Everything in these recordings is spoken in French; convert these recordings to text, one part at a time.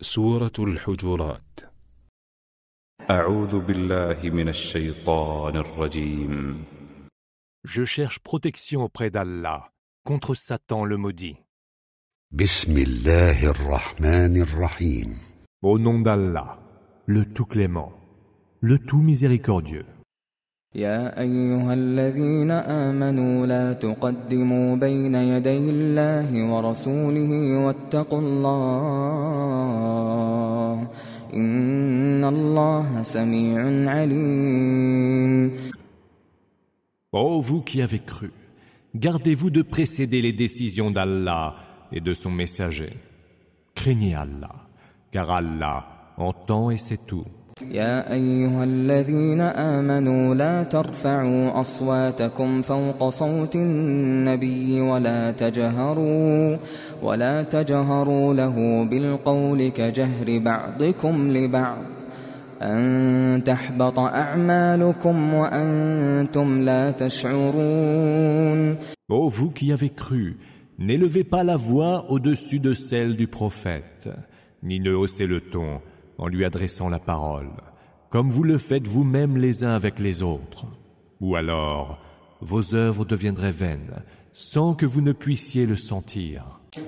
سورة الحجرات. أعوذ بالله من الشيطان الرجيم. Je cherche protection auprès d'Allah contre Satan le maudit. بسم الله الرحمن الرحيم. Au nom d'Allah, le tout clément, le tout miséricordieux. يا أيها الذين آمنوا لا تقدموا بين يدي الله ورسوله واتقوا الله إن الله سميع عليم. Ô vous qui avez cru, gardez-vous de précéder les décisions d'Allah et de son messager. Craignez Allah, car Allah entend et sait tout. يا أيها الذين آمنوا لا ترفعوا أصواتكم فوق صوت النبي ولا تجهروا له بالقول كجهر بعضكم لبعض أن تحبط أعمالكم وأنتم لا تشعرون. Ô vous qui avez cru, n'élevez pas la voix au-dessus de celle du prophète, ni ne haussez le ton en lui adressant la parole, comme vous le faites vous-même les uns avec les autres. Ou alors, vos œuvres deviendraient vaines, sans que vous ne puissiez le sentir.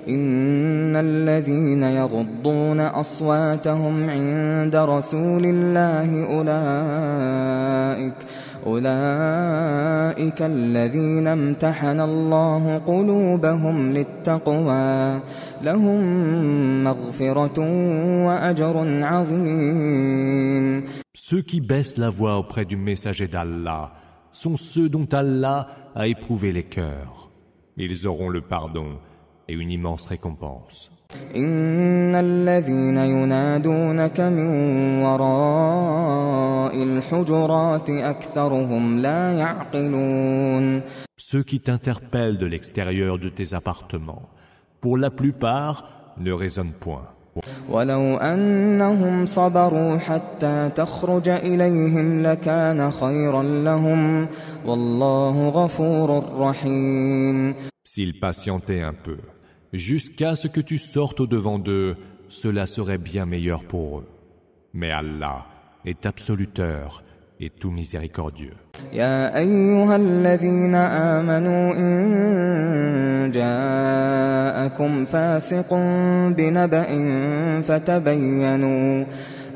إن الذين يغضون أصواتهم عند رسول الله أولئك الذين امتحن الله قلوبهم للتقوى لهم مغفرة وأجر عظيم. Ceux qui baissent la voix auprès du messager d'Allah sont ceux dont Allah a éprouvé les cœurs. Ils auront le pardon et une immense récompense. إن الذين ينادونك من وراء الحجرات أكثرهم لا يعقلون. Ceux qui t'interpellent de l'extérieur de tes appartements, pour la plupart, ne raisonnent point. ولو أنهم صبروا حتى تخرج إليهم لكان خيرا لهم والله غفور رحيم. S'ils patientaient un peu, jusqu'à ce que tu sortes au-devant d'eux, cela serait bien meilleur pour eux. Mais Allah est absoluteur et tout miséricordieux. يا أيها الذين آمنوا إن جاءكم فاسق بنبأ فتبينوا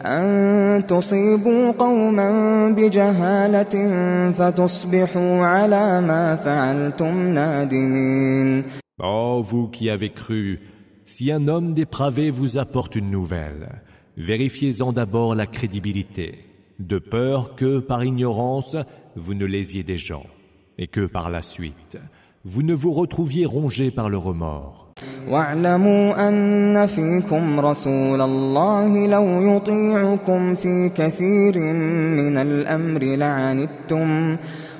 أن تصيبوا قوما بجهالة فتصبحوا على ما فعلتم نادمين. Ô vous qui avez cru, si un homme dépravé vous apporte une nouvelle, vérifiez-en d'abord la crédibilité, de peur que, par ignorance, vous ne lésiez des gens, et que, par la suite, vous ne vous retrouviez rongé par le remords. واعلموا أن فيكم رسول الله لو يطيعكم في كثير من الأمر لعنتم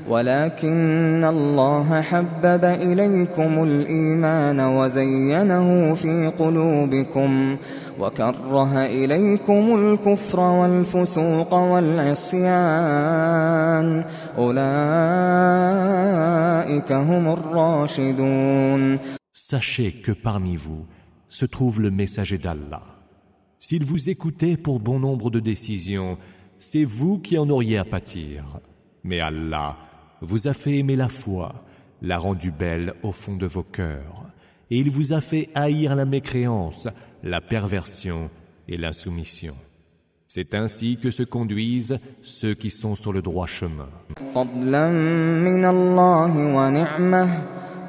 ولكن الله حبب إليكم الإيمان وزينه في قلوبكم وكره إليكم الكفر والفسوق والعصيان أولئك هم الراشدون. Sachez que parmi vous se trouve le messager d'Allah. S'il vous écoutait pour bon nombre de décisions, c'est vous qui en auriez à pâtir. Mais Allah vous a fait aimer la foi, l'a rendue belle au fond de vos cœurs, et il vous a fait haïr la mécréance, la perversion et l'insoumission. C'est ainsi que se conduisent ceux qui sont sur le droit chemin. فضلا من الله ونعمة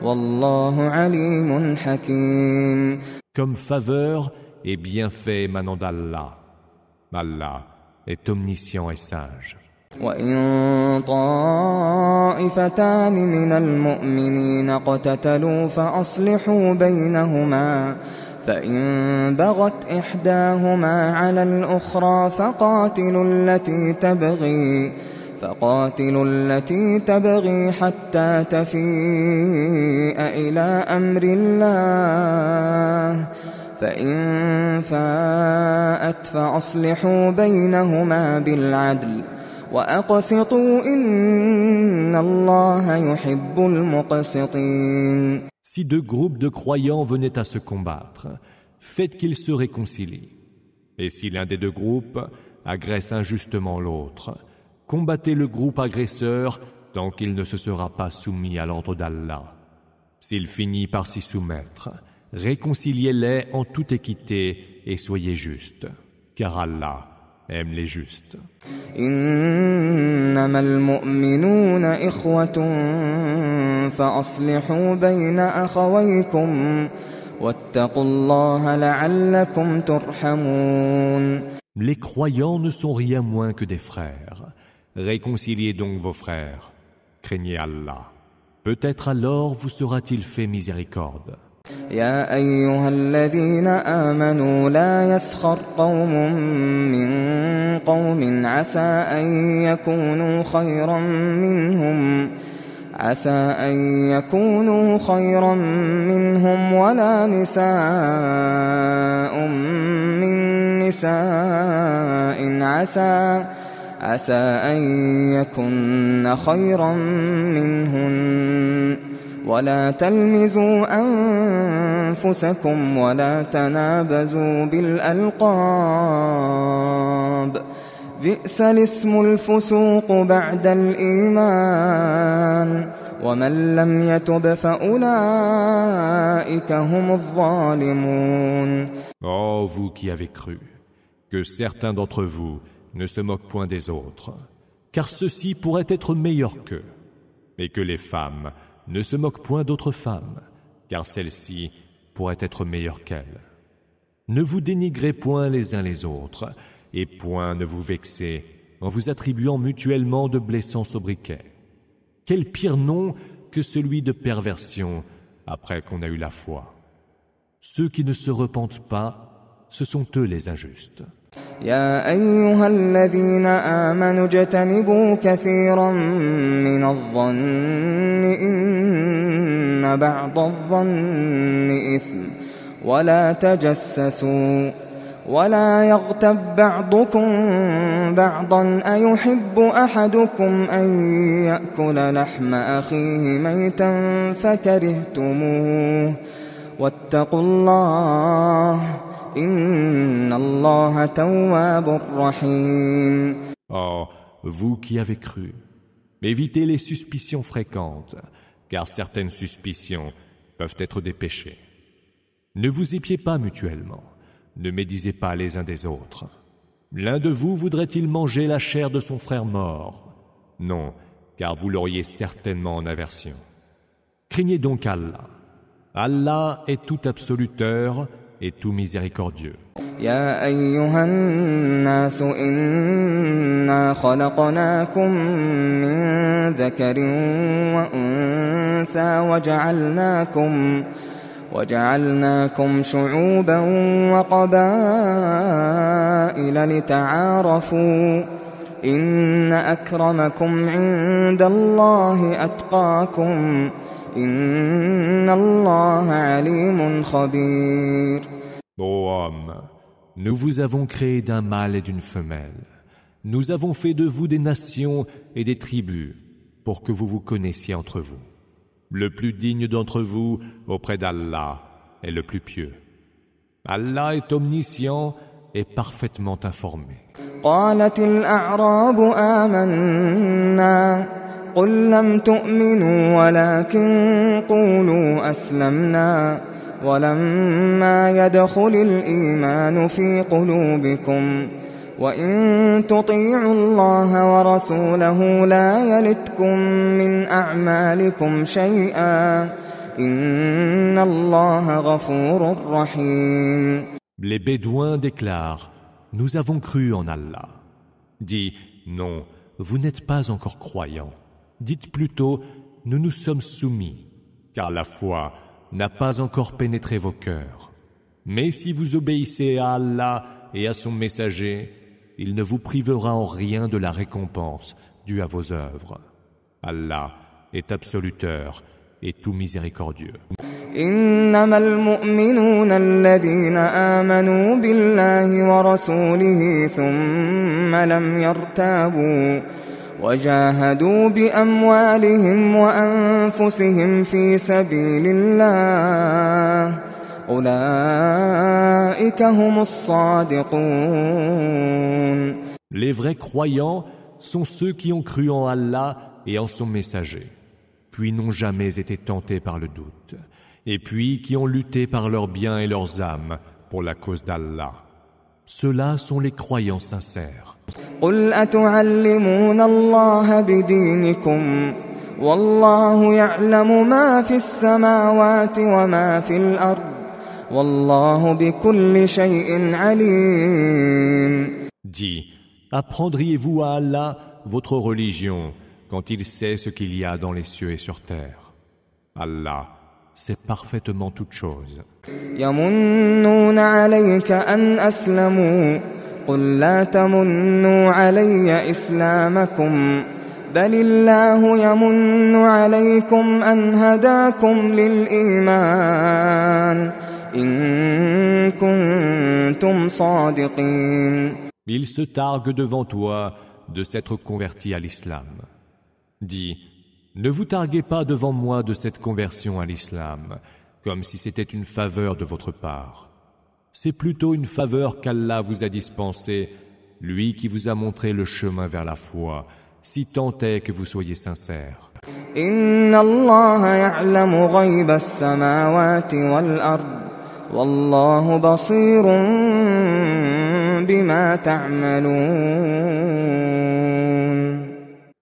والله عليم حكيم. Comme faveur et bienfait émanant d'Allah. Allah est omniscient et sage. وإن طائفتان من المؤمنين اقتتلوا فأصلحوا بينهما فإن بغت إحداهما على الأخرى فقاتلوا التي تبغي حتى تفيء إلى أمر الله فإن فاءت فأصلحوا بينهما بالعدل وأقسطوا إن الله يحب المقسطين. Si deux groupes de croyants venaient à se combattre, faites qu'ils se réconcilient. Et si l'un des deux groupes agresse injustement l'autre, combattez le groupe agresseur tant qu'il ne se sera pas soumis à l'ordre d'Allah. S'il finit par s'y soumettre, réconciliez-les en toute équité et soyez justes, car Allah aime les justes. إنما المؤمنون إخوة فأصلحوا بين أخويكم واتقوا الله لعلكم ترحمون. Les croyants ne sont rien moins que des frères. Réconciliez donc vos frères. Craignez Allah. Peut-être alors vous sera-t-il fait miséricorde. يا أيها الذين آمنوا لا يسخر قوم من قوم عسى أن يكونوا خيرا منهم ولا نساء من نساء عسى أن يكن خيرا منهن ولا تلمزوا أنفسكم ولا تنابزوا بالألقاب بئس الاسم الفسوق بعد الإيمان ومن لم يتب فأولئك هم الظالمون. Ô vous qui avez cru, que certains d'entre vous ne se moquent point des autres, car ceux-ci pourraient être meilleurs qu'eux, et que les femmes ne se moquent point d'autres femmes, car celles-ci pourraient être meilleures qu'elles. Ne vous dénigrez point les uns les autres, et point ne vous vexez en vous attribuant mutuellement de blessants sobriquets. Quel pire nom que celui de perversion après qu'on a eu la foi. Ceux qui ne se repentent pas, ce sont eux les injustes. يا أيها الذين آمنوا اجتنبوا كثيرا من الظن إن بعض الظن إثم ولا تجسسوا ولا يغتب بعضكم بعضا أيحب أحدكم أن يأكل لحم أخيه ميتا فكرهتموه واتقوا الله إن الله تواب رحيم. Oh, vous qui avez cru, évitez les suspicions fréquentes, car certaines suspicions peuvent être des péchés. Ne vous épiez pas mutuellement, ne médisez pas les uns des autres. L'un de vous voudrait-il manger la chair de son frère mort? Non, car vous l'auriez certainement en aversion. Craignez donc Allah. Allah est tout absoluteur et tout miséricordieux. يا أيها الناس إنا خلقناكم من ذكر وأنثى وجعلناكم شعوبا وقبائل لتعارفوا إن أكرمكم عند الله أتقاكم إن الله عليم خبير. Ô homme, nous vous avons créé d'un mâle et d'une femelle. Nous avons fait de vous des nations et des tribus pour que vous vous connaissiez entre vous. Le plus digne d'entre vous auprès d'Allah est le plus pieux. Allah est omniscient et parfaitement informé. قالت الأعراب آمنا قل لم تؤمنوا ولكن قولوا أسلمنا ولما يدخل الإيمان في قلوبكم وإن تطيعوا الله ورسوله لا يلتكم من أعمالكم شيئا إن الله غفور رحيم. Les Bédouins déclarent: Nous avons cru en Allah. Dis: Non, vous n'êtes pas encore croyants. Dites plutôt: Nous nous sommes soumis, car la foi n'a pas encore pénétré vos cœurs. Mais si vous obéissez à Allah et à son messager, il ne vous privera en rien de la récompense due à vos œuvres. Allah est absoluteur et tout miséricordieux. إنما المؤمنون الذين آمنوا بالله ورسوله ثم لم يرتابوا وجاهدوا بأموالهم وأنفسهم في سبيل الله أولئك هم الصادقون. Les vrais croyants sont ceux qui ont cru en Allah et en son messager, puis n'ont jamais été tentés par le doute, et puis qui ont lutté par leurs biens et leurs âmes pour la cause d'Allah. Ceux-là sont les croyants sincères. قل أتعلمون الله بدينكم والله يعلم ما في السماوات وما في الأرض والله بكل شيء عليم. Dis, apprendriez-vous à Allah votre religion quand il sait ce qu'il y a dans les cieux et sur terre? Allah sait parfaitement toutes choses. يمنون عليك أن أسلموا قل لا تمنوا علي إسلامكم بل الله يمن عليكم أن هداكم للإيمان إن كنتم صادقين. Ils se targuent devant toi de s'être convertis à l'islam. Dis, ne vous targuez pas devant moi de cette conversion à l'islam, comme si c'était une faveur de votre part. C'est plutôt une faveur qu'Allah vous a dispensée, lui qui vous a montré le chemin vers la foi, si tant est que vous soyez sincères. Inna Allah ya'lamu ghayba as-samawati wal-ard, wallahu basirun bima ta'malun.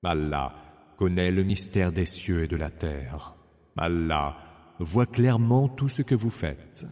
Allah connaît le mystère des cieux et de la terre. Allah voit clairement tout ce que vous faites.